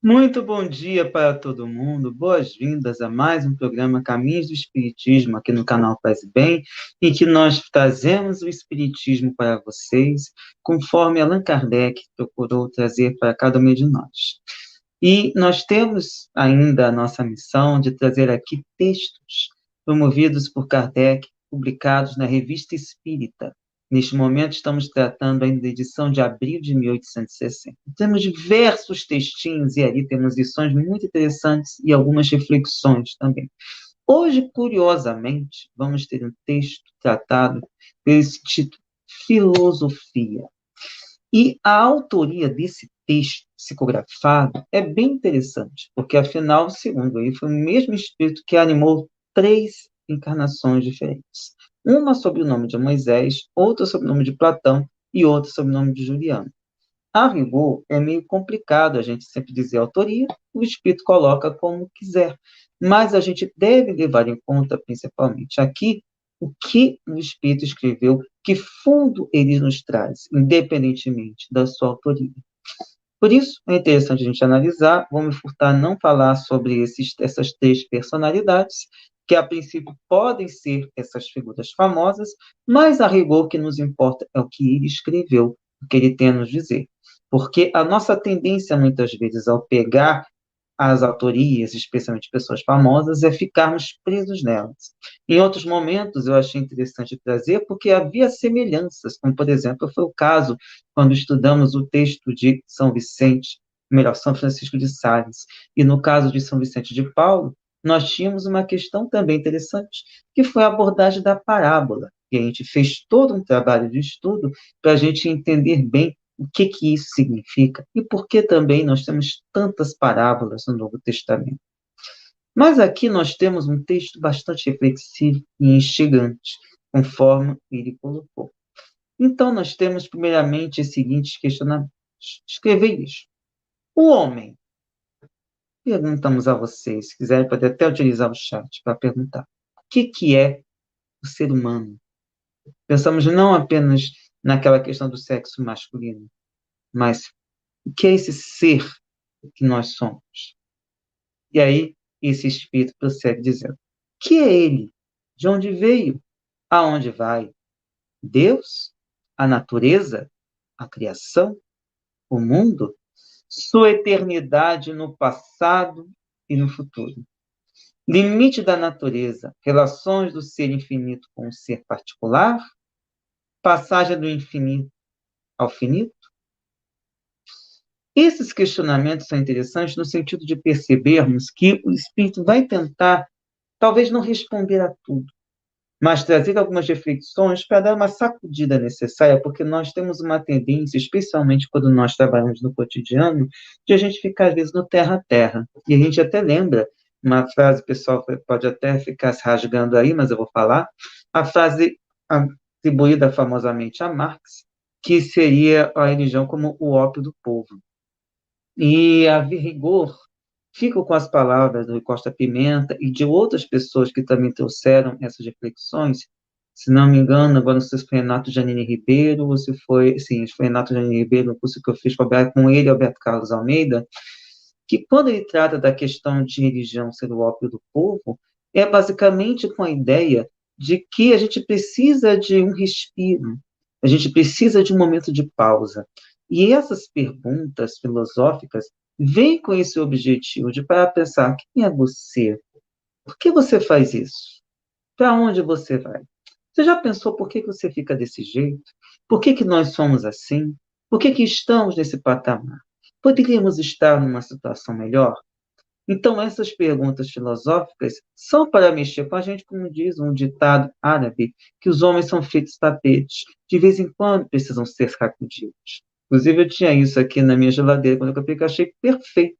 Muito bom dia para todo mundo, boas-vindas a mais um programa Caminhos do Espiritismo aqui no canal Paz e Bem, em que nós trazemos o Espiritismo para vocês, conforme Allan Kardec procurou trazer para cada um de nós. E nós temos ainda a nossa missão de trazer aqui textos promovidos por Kardec, publicados na Revista Espírita. Neste momento, estamos tratando ainda da edição de abril de 1860. Temos diversos textinhos e ali temos lições muito interessantes e algumas reflexões também. Hoje, curiosamente, vamos ter um texto tratado pelo título Filosofia. E a autoria desse texto psicografado é bem interessante, porque, afinal, segundo ele, foi o mesmo espírito que animou três encarnações diferentes. Uma sob o nome de Moisés, outra sob o nome de Platão e outra sob o nome de Juliano. A rigor, é meio complicado a gente sempre dizer a autoria, o espírito coloca como quiser, mas a gente deve levar em conta, principalmente aqui, o que o espírito escreveu, que fundo ele nos traz, independentemente da sua autoria. Por isso, é interessante a gente analisar, vou me furtar não falar sobre essas três personalidades, que a princípio podem ser essas figuras famosas, mas a rigor o que nos importa é o que ele escreveu, o que ele tem a nos dizer. Porque a nossa tendência, muitas vezes, ao pegar as autorias, especialmente pessoas famosas, é ficarmos presos nelas. Em outros momentos, eu achei interessante trazer, porque havia semelhanças, como, por exemplo, foi o caso quando estudamos o texto de São Vicente, melhor, São Francisco de Sales, e no caso de São Vicente de Paulo, nós tínhamos uma questão também interessante, que foi a abordagem da parábola, e a gente fez todo um trabalho de estudo para a gente entender bem o que isso significa e por que também nós temos tantas parábolas no Novo Testamento. Mas aqui nós temos um texto bastante reflexivo e instigante, conforme ele colocou. Então, nós temos, primeiramente, os seguintes questionamentos. Escrevei isso. O homem, perguntamos a vocês, se quiserem, pode até utilizar o chat para perguntar. O que é o ser humano? Pensamos não apenas naquela questão do sexo masculino, mas o que é esse ser que nós somos? E aí, esse espírito prossegue dizendo: que é ele? De onde veio? Aonde vai? Deus? A natureza? A criação? O mundo? Sua eternidade no passado e no futuro. Limite da natureza, relações do ser infinito com o ser particular, passagem do infinito ao finito. Esses questionamentos são interessantes no sentido de percebermos que o espírito vai tentar, talvez não responder a tudo, mas trazer algumas reflexões para dar uma sacudida necessária, porque nós temos uma tendência, especialmente quando nós trabalhamos no cotidiano, de a gente ficar, às vezes, no terra a terra. E a gente até lembra uma frase, o pessoal pode até ficar se rasgando aí, mas eu vou falar, a frase atribuída famosamente a Marx, que seria a religião como o ópio do povo. E, a rigor, fico com as palavras do Rui Costa Pimenta e de outras pessoas que também trouxeram essas reflexões. Se não me engano, agora não sei se foi Renato Janine Ribeiro, ou se foi, sim, foi Renato Janine Ribeiro, no curso que eu fiz com ele, Alberto Carlos Almeida, que quando ele trata da questão de religião ser o ópio do povo, é basicamente com a ideia de que a gente precisa de um respiro, a gente precisa de um momento de pausa. E essas perguntas filosóficas vêm com esse objetivo de parar para pensar: quem é você? Por que você faz isso? Para onde você vai? Você já pensou por que você fica desse jeito? Por que nós somos assim? Por que estamos nesse patamar? Poderíamos estar numa situação melhor? Então, essas perguntas filosóficas são para mexer com a gente, como diz um ditado árabe, que os homens são feitos tapetes, de vez em quando precisam ser sacudidos. Inclusive, eu tinha isso aqui na minha geladeira, quando eu comprei, que eu achei perfeito.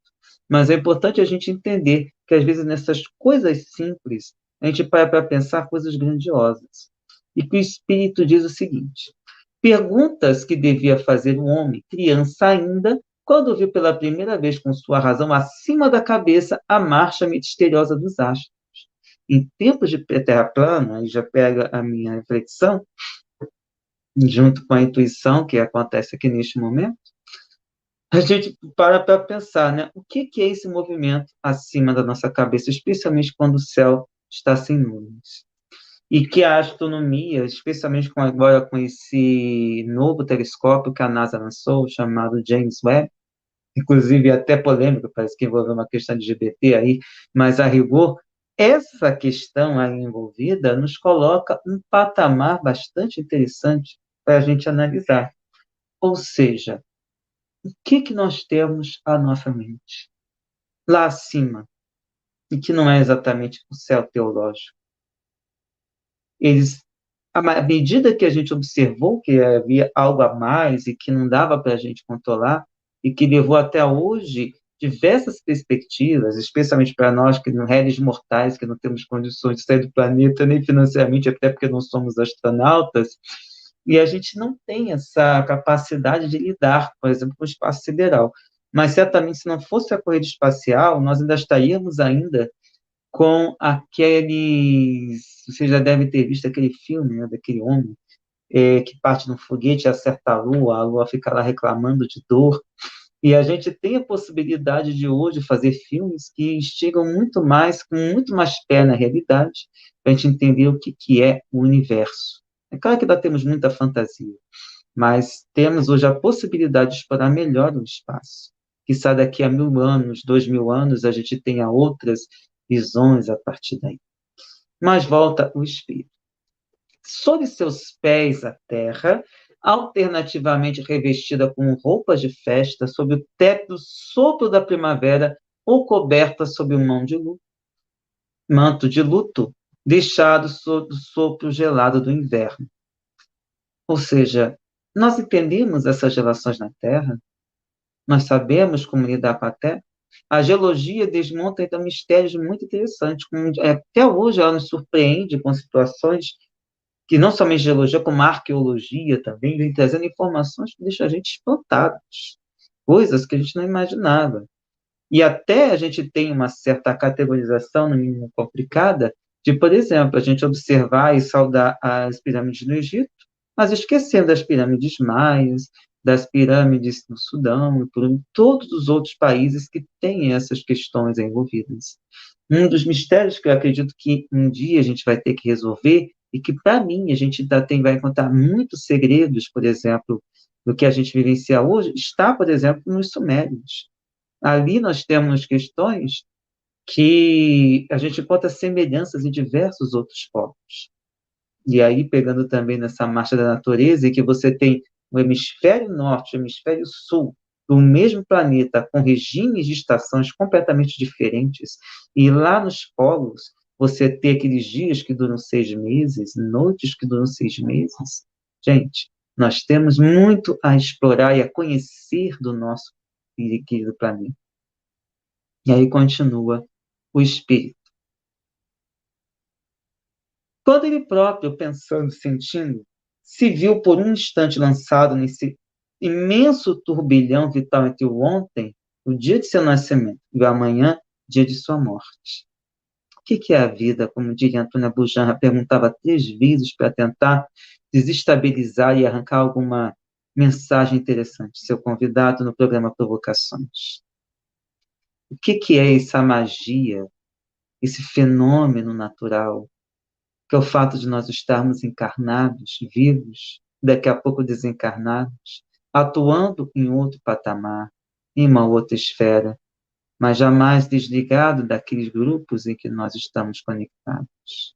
Mas é importante a gente entender que, às vezes, nessas coisas simples, a gente para pensar coisas grandiosas. E que o Espírito diz o seguinte: perguntas que devia fazer o homem, criança ainda, quando viu pela primeira vez com sua razão acima da cabeça a marcha misteriosa dos astros. Em tempos de terra plana, aí já pega a minha reflexão, junto com a intuição que acontece aqui neste momento, a gente para pensar, né? O que que é esse movimento acima da nossa cabeça, especialmente quando o céu está sem nuvens? E que a astronomia, especialmente agora com esse novo telescópio que a NASA lançou, chamado James Webb, inclusive até polêmico, parece que envolveu uma questão de LGBT aí, mas a rigor, essa questão aí envolvida nos coloca um patamar bastante interessante para a gente analisar. Ou seja, o que que nós temos à nossa mente? Lá acima, e que não é exatamente o céu teológico. Eles, à medida que a gente observou que havia algo a mais e que não dava para a gente controlar, e que levou até hoje diversas perspectivas, especialmente para nós que não réis mortais, que não temos condições de sair do planeta, nem financeiramente, até porque não somos astronautas, e a gente não tem essa capacidade de lidar, por exemplo, com o espaço sideral. Mas certamente, se não fosse a corrida espacial, nós ainda estaríamos ainda com aqueles. Você já deve ter visto aquele filme, né, daquele homem que parte num foguete e acerta a Lua fica lá reclamando de dor. E a gente tem a possibilidade de hoje fazer filmes que instigam muito mais, com muito mais pé na realidade, para a gente entender o que, que é o universo. É claro que ainda temos muita fantasia, mas temos hoje a possibilidade de explorar melhor o espaço. Quizá daqui a 1000 anos, 2000 anos, a gente tenha outras visões a partir daí. Mas volta o espírito. Sob seus pés a terra, alternativamente revestida com roupas de festa, sob o tépido sopro da primavera ou coberta sob um manto de luto, deixado sob o sopro gelado do inverno. Ou seja, nós entendemos essas relações na Terra? Nós sabemos como lidar com a Terra? A geologia desmonta, então, mistérios muito interessantes. Até hoje ela nos surpreende com situações que não somente geologia, como arqueologia também, vem trazendo informações que deixam a gente espantados. Coisas que a gente não imaginava. E até a gente tem uma certa categorização, no mínimo complicada, de, por exemplo, a gente observar e saudar as pirâmides no Egito, mas esquecendo das pirâmides maias, das pirâmides no Sudão, e por todos os outros países que têm essas questões envolvidas. Um dos mistérios que eu acredito que um dia a gente vai ter que resolver, e que, para mim, a gente vai encontrar muitos segredos, por exemplo, do que a gente vivencia hoje, está, por exemplo, nos Sumérios. Ali nós temos questões que a gente encontra semelhanças em diversos outros povos. E aí, pegando também nessa marcha da natureza, em que você tem o hemisfério norte e o hemisfério sul do mesmo planeta, com regimes de estações completamente diferentes, e lá nos polos você tem aqueles dias que duram 6 meses, noites que duram 6 meses. Gente, nós temos muito a explorar e a conhecer do nosso querido planeta. E aí continua o espírito. Quando ele próprio, pensando, sentindo, se viu por um instante lançado nesse imenso turbilhão vital entre o ontem, o dia de seu nascimento, e o amanhã, dia de sua morte. O que é a vida? Como diria Antônia Bujanra, perguntava 3 vezes para tentar desestabilizar e arrancar alguma mensagem interessante. Seu convidado no programa Provocações. O que é essa magia, esse fenômeno natural, que é o fato de nós estarmos encarnados, vivos, daqui a pouco desencarnados, atuando em outro patamar, em uma outra esfera, mas jamais desligado daqueles grupos em que nós estamos conectados.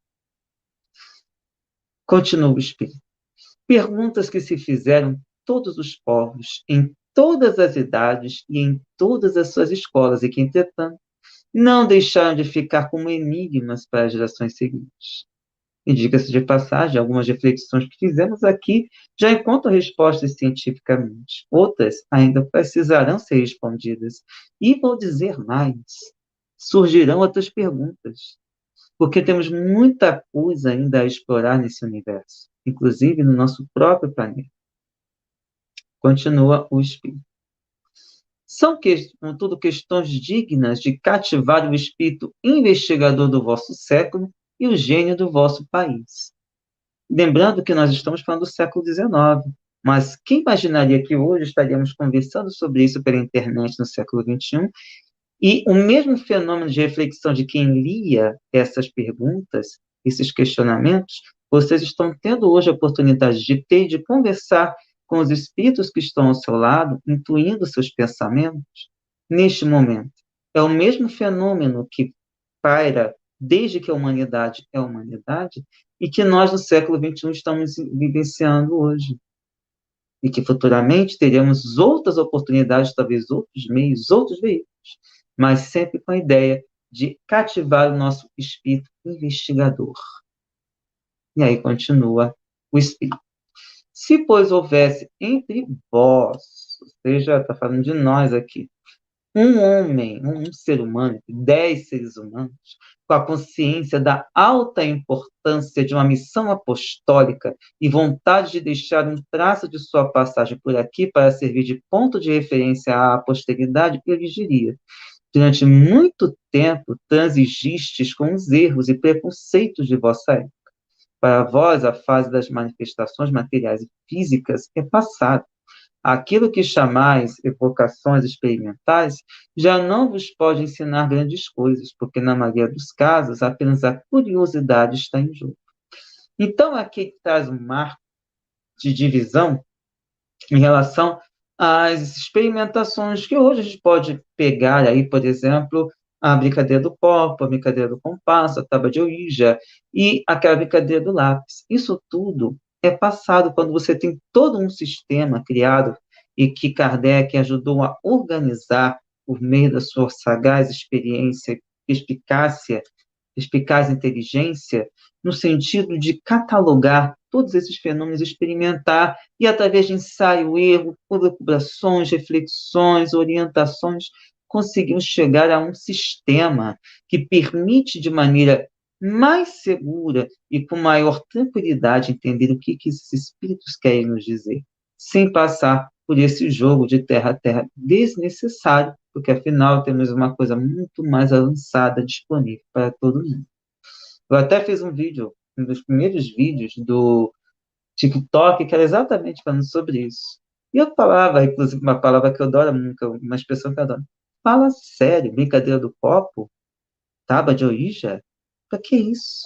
Continua o Espírito. Perguntas que se fizeram todos os povos, em todas as idades e em todas as suas escolas, e que, entretanto, não deixaram de ficar como enigmas para as gerações seguintes. E diga-se de passagem, algumas reflexões que fizemos aqui já encontram respostas cientificamente. Outras ainda precisarão ser respondidas. E vou dizer mais: surgirão outras perguntas, porque temos muita coisa ainda a explorar nesse universo, inclusive no nosso próprio planeta. Continua o Espírito. São, contudo, questões dignas de cativar o espírito investigador do vosso século e o gênio do vosso país. Lembrando que nós estamos falando do século XIX. Mas quem imaginaria que hoje estaríamos conversando sobre isso pela internet no século XXI e o mesmo fenômeno de reflexão de quem lia essas perguntas, esses questionamentos, vocês estão tendo hoje a oportunidade de ter, de conversar com os espíritos que estão ao seu lado, incluindo seus pensamentos, neste momento. É o mesmo fenômeno que paira desde que a humanidade é a humanidade e que nós, no século XXI, estamos vivenciando hoje. E que futuramente teremos outras oportunidades, talvez outros meios, outros veículos, mas sempre com a ideia de cativar o nosso espírito investigador. E aí continua o espírito. Se, pois, houvesse entre vós, ou seja, está falando de nós aqui, um homem, um ser humano, 10 seres humanos, com a consciência da alta importância de uma missão apostólica e vontade de deixar um traço de sua passagem por aqui para servir de ponto de referência à posteridade, eu lhes diria: durante muito tempo transigistes com os erros e preconceitos de vossa época. Para vós, a fase das manifestações materiais e físicas é passada. Aquilo que chamais evocações experimentais já não vos pode ensinar grandes coisas, porque, na maioria dos casos, apenas a curiosidade está em jogo. Então, aqui traz um marco de divisão em relação às experimentações que hoje a gente pode pegar aí, por exemplo, a brincadeira do copo, a brincadeira do compasso, a tábua de Ouija e aquela brincadeira do lápis. Isso tudo é passado quando você tem todo um sistema criado e que Kardec ajudou a organizar por meio da sua sagaz experiência, perspicaz inteligência, no sentido de catalogar todos esses fenômenos, experimentar, e através de ensaio, erro, elucubrações, reflexões, orientações, conseguimos chegar a um sistema que permite, de maneira mais segura e com maior tranquilidade, entender o que esses espíritos querem nos dizer, sem passar por esse jogo de terra a terra desnecessário, porque afinal temos uma coisa muito mais avançada disponível para todo mundo. Eu até fiz um vídeo, um dos primeiros vídeos do TikTok, que era exatamente falando sobre isso. E eu falava, inclusive, uma palavra que eu adoro muito, uma expressão que eu adoro. Fala sério, brincadeira do copo, tábua de Ouija, para que isso?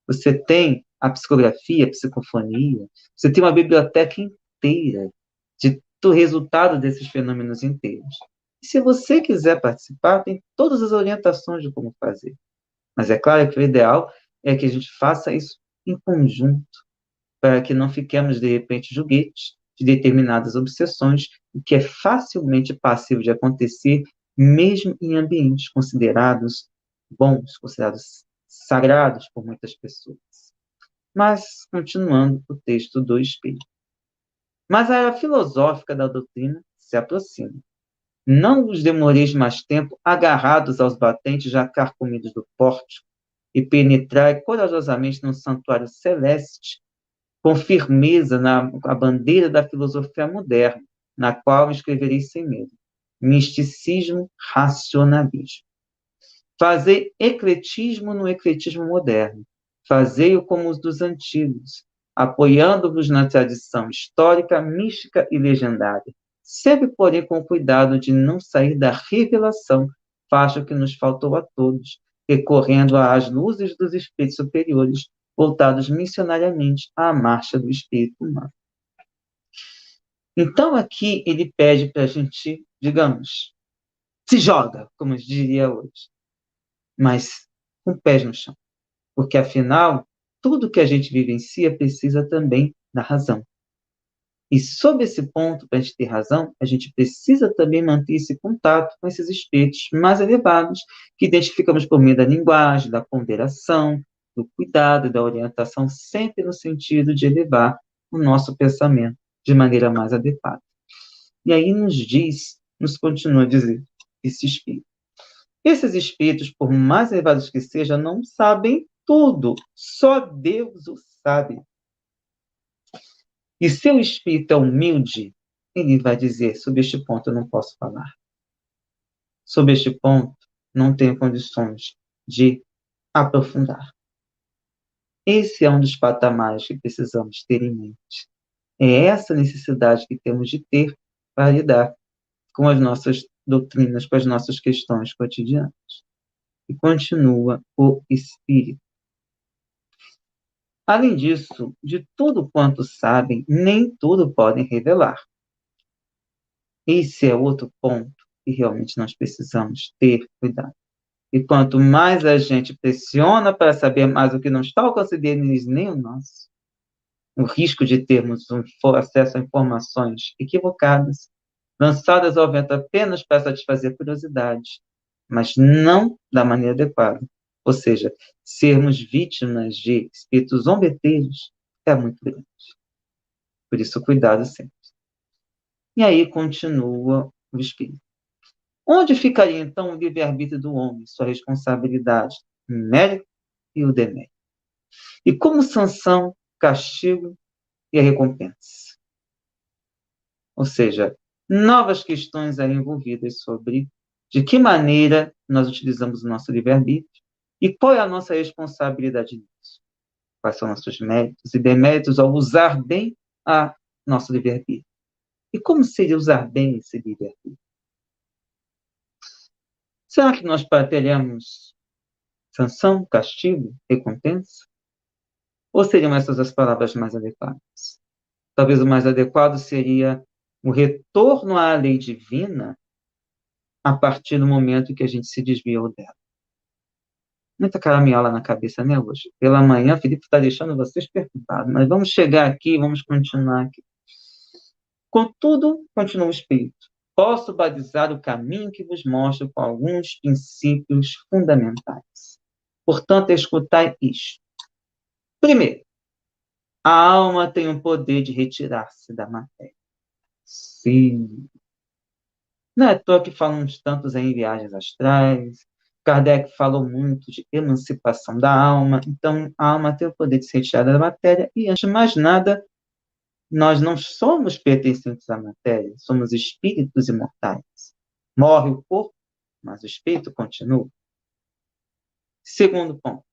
Você tem a psicografia, a psicofonia, você tem uma biblioteca inteira do resultado desses fenômenos inteiros. E se você quiser participar, tem todas as orientações de como fazer. Mas é claro que o ideal é que a gente faça isso em conjunto, para que não fiquemos, de repente, joguetes de determinadas obsessões, o que é facilmente passível de acontecer, mesmo em ambientes considerados bons, considerados sagrados por muitas pessoas. Mas, continuando o texto do Espírito. Mas a era filosófica da doutrina se aproxima. Não vos demoreis mais tempo agarrados aos batentes já carcomidos do pórtico e penetrai corajosamente no santuário celeste com firmeza na a bandeira da filosofia moderna, na qual escrevereis sem medo. Misticismo, racionalismo. Fazei ecletismo no ecletismo moderno. Fazei-o como os dos antigos, apoiando-vos na tradição histórica, mística e legendária. Sempre, porém, com cuidado de não sair da revelação, faça o que nos faltou a todos, recorrendo às luzes dos espíritos superiores, voltados missionariamente à marcha do espírito humano. Então, aqui ele pede para a gente, digamos, se joga, como diria hoje, mas com pés no chão. Porque, afinal, tudo que a gente vivencia precisa também da razão. E, sob esse ponto, para a gente ter razão, a gente precisa também manter esse contato com esses espíritos mais elevados, que identificamos por meio da linguagem, da ponderação, do cuidado, da orientação, sempre no sentido de elevar o nosso pensamento de maneira mais adequada. E aí nos continua a dizer, esse espírito. Esses espíritos, por mais elevados que sejam, não sabem tudo. Só Deus o sabe. E se o espírito é humilde, ele vai dizer, sobre este ponto eu não posso falar. Sobre este ponto, não tenho condições de aprofundar. Esse é um dos patamares que precisamos ter em mente. É essa necessidade que temos de ter para lidar com as nossas doutrinas, com as nossas questões cotidianas. E continua o Espírito. Além disso, de tudo quanto sabem, nem tudo podem revelar. Esse é outro ponto que realmente nós precisamos ter cuidado. E quanto mais a gente pressiona para saber mais o que não está ao alcance deles, nem o nosso, o risco de termos acesso a informações equivocadas, lançadas ao vento apenas para satisfazer curiosidade, mas não da maneira adequada. Ou seja, sermos vítimas de espíritos zombeteiros é muito grande. Por isso, cuidado sempre. E aí continua o espírito. Onde ficaria, então, o livre-arbítrio do homem, sua responsabilidade, o mérito e o demérito? E como sanção, castigo e a recompensa? Ou seja, novas questões aí envolvidas sobre de que maneira nós utilizamos o nosso livre-arbítrio e qual é a nossa responsabilidade nisso. Quais são nossos méritos e deméritos ao usar bem a nosso livre-arbítrio. E como seria usar bem esse livre-arbítrio? Será que nós teremos sanção, castigo, recompensa? Ou seriam essas as palavras mais adequadas? Talvez o mais adequado seria o retorno à lei divina a partir do momento que a gente se desviou dela. Muita caraminhola na cabeça, né, hoje? Pela manhã, Felipe está deixando vocês perturbados, mas vamos chegar aqui, vamos continuar aqui. Contudo, continua o Espírito, posso balizar o caminho que vos mostro com alguns princípios fundamentais. Portanto, escutai isto. Primeiro, a alma tem o poder de retirar-se da matéria. Sim. Não é à toa que falamos tantos em viagens astrais. Kardec falou muito de emancipação da alma. Então, a alma tem o poder de se retirar da matéria. E, antes de mais nada, nós não somos pertencentes à matéria. Somos espíritos imortais. Morre o corpo, mas o espírito continua. Segundo ponto.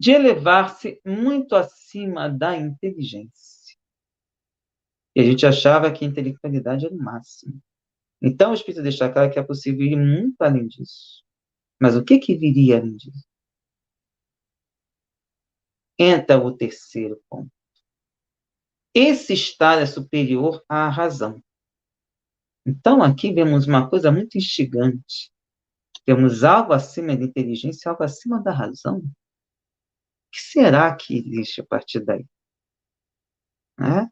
De elevar-se muito acima da inteligência. E a gente achava que a intelectualidade era o máximo. Então, o Espírito deixa claro que é possível ir muito além disso. Mas o que viria além disso? Entra o terceiro ponto. Esse estar é superior à razão. Então, aqui vemos uma coisa muito instigante. Temos algo acima da inteligência, algo acima da razão. O que será que existe a partir daí? Né?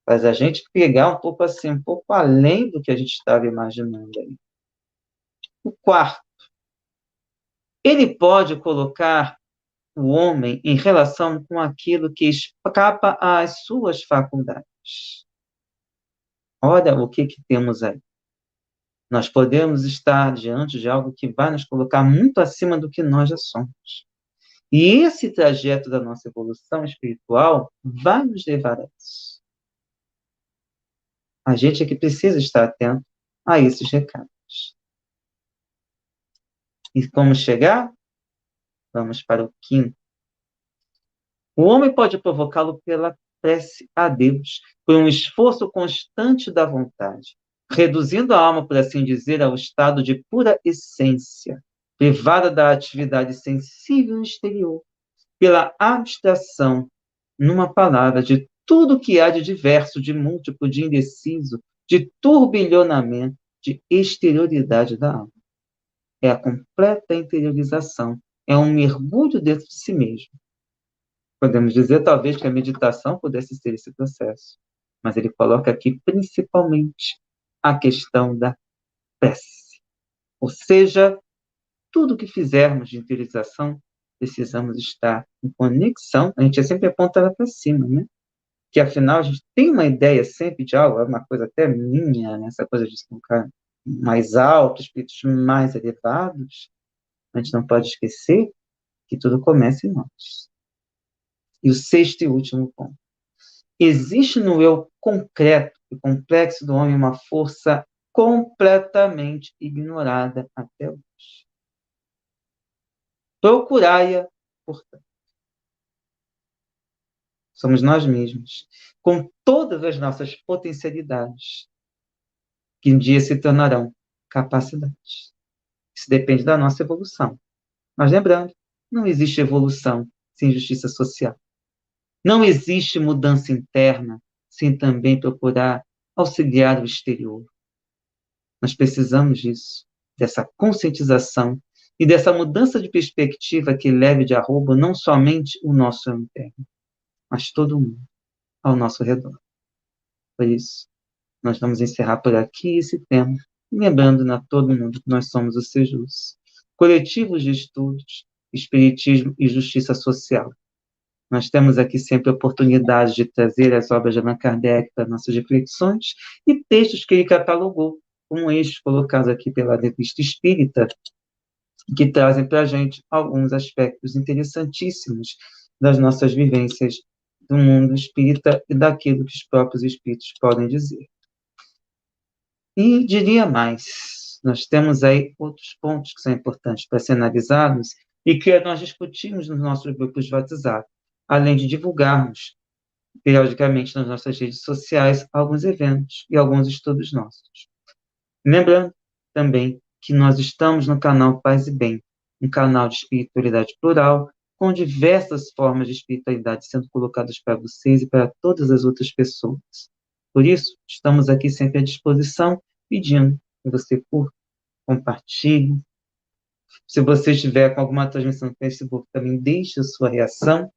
Faz a gente pegar um pouco assim, um pouco além do que a gente estava imaginando aí. O quarto, ele pode colocar o homem em relação com aquilo que escapa às suas faculdades. Olha o que temos aí. Nós podemos estar diante de algo que vai nos colocar muito acima do que nós já somos. E esse trajeto da nossa evolução espiritual vai nos levar a isso. A gente é que precisa estar atento a esses recados. E como chegar? Vamos para o quinto. O homem pode provocá-lo pela prece a Deus, por um esforço constante da vontade, reduzindo a alma, por assim dizer, ao estado de pura essência, privada da atividade sensível exterior, pela abstração, numa palavra, de tudo que há de diverso, de múltiplo, de indeciso, de turbilhonamento, de exterioridade da alma. É a completa interiorização, é um mergulho dentro de si mesmo. Podemos dizer, talvez, que a meditação pudesse ser esse processo, mas ele coloca aqui principalmente a questão da prece. Ou seja, tudo que fizermos de interiorização, precisamos estar em conexão. A gente é sempre apontado para cima, né? Que afinal a gente tem uma ideia sempre de algo, é uma coisa até minha, né? Essa coisa de ficar mais alto, espíritos mais elevados. A gente não pode esquecer que tudo começa em nós. E o sexto e último ponto. Existe no eu concreto e complexo do homem uma força completamente ignorada até hoje. Procurai-a, portanto. somos nós mesmos, com todas as nossas potencialidades, que um dia se tornarão capacidades. Isso depende da nossa evolução. Mas lembrando, não existe evolução sem justiça social. Não existe mudança interna sem também procurar auxiliar o exterior. Nós precisamos disso, dessa conscientização e dessa mudança de perspectiva que leve de arroba não somente o nosso interno, mas todo mundo ao nosso redor. Por isso, nós vamos encerrar por aqui esse tema, lembrando a todo mundo que nós somos os Sejus, coletivos de estudos, espiritismo e justiça social. Nós temos aqui sempre a oportunidade de trazer as obras de Allan Kardec para nossas reflexões e textos que ele catalogou, como estes colocados aqui pela Revista Espírita, que trazem para a gente alguns aspectos interessantíssimos das nossas vivências do mundo espírita e daquilo que os próprios espíritos podem dizer. E diria mais, nós temos aí outros pontos que são importantes para ser analisados e que nós discutimos nos nossos grupos de WhatsApp, além de divulgarmos periodicamente nas nossas redes sociais alguns eventos e alguns estudos nossos. Lembrando também que nós estamos no canal Paz e Bem, um canal de espiritualidade plural, com diversas formas de espiritualidade sendo colocadas para vocês e para todas as outras pessoas. Por isso, estamos aqui sempre à disposição, pedindo que você curta, compartilhe. Se você estiver com alguma transmissão no Facebook, também deixe a sua reação.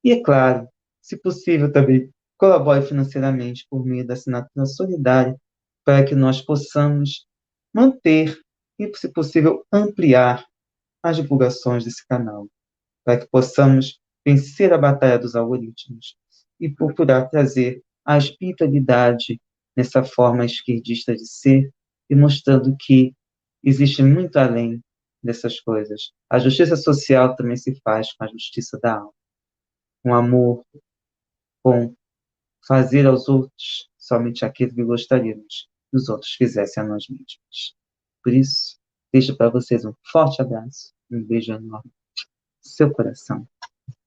E, é claro, se possível também, colabore financeiramente por meio da assinatura solidária para que nós possamos manter e, se possível, ampliar as divulgações desse canal, para que possamos vencer a batalha dos algoritmos e procurar trazer a espiritualidade nessa forma esquerdista de ser e mostrando que existe muito além dessas coisas. A justiça social também se faz com a justiça da alma, com amor, com fazer aos outros somente aquilo que gostaríamos que os outros fizessem a nós mesmos. Por isso, deixo para vocês um forte abraço, um beijo enorme no seu coração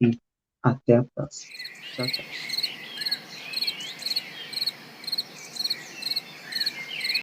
e até a próxima. Tchau, tchau.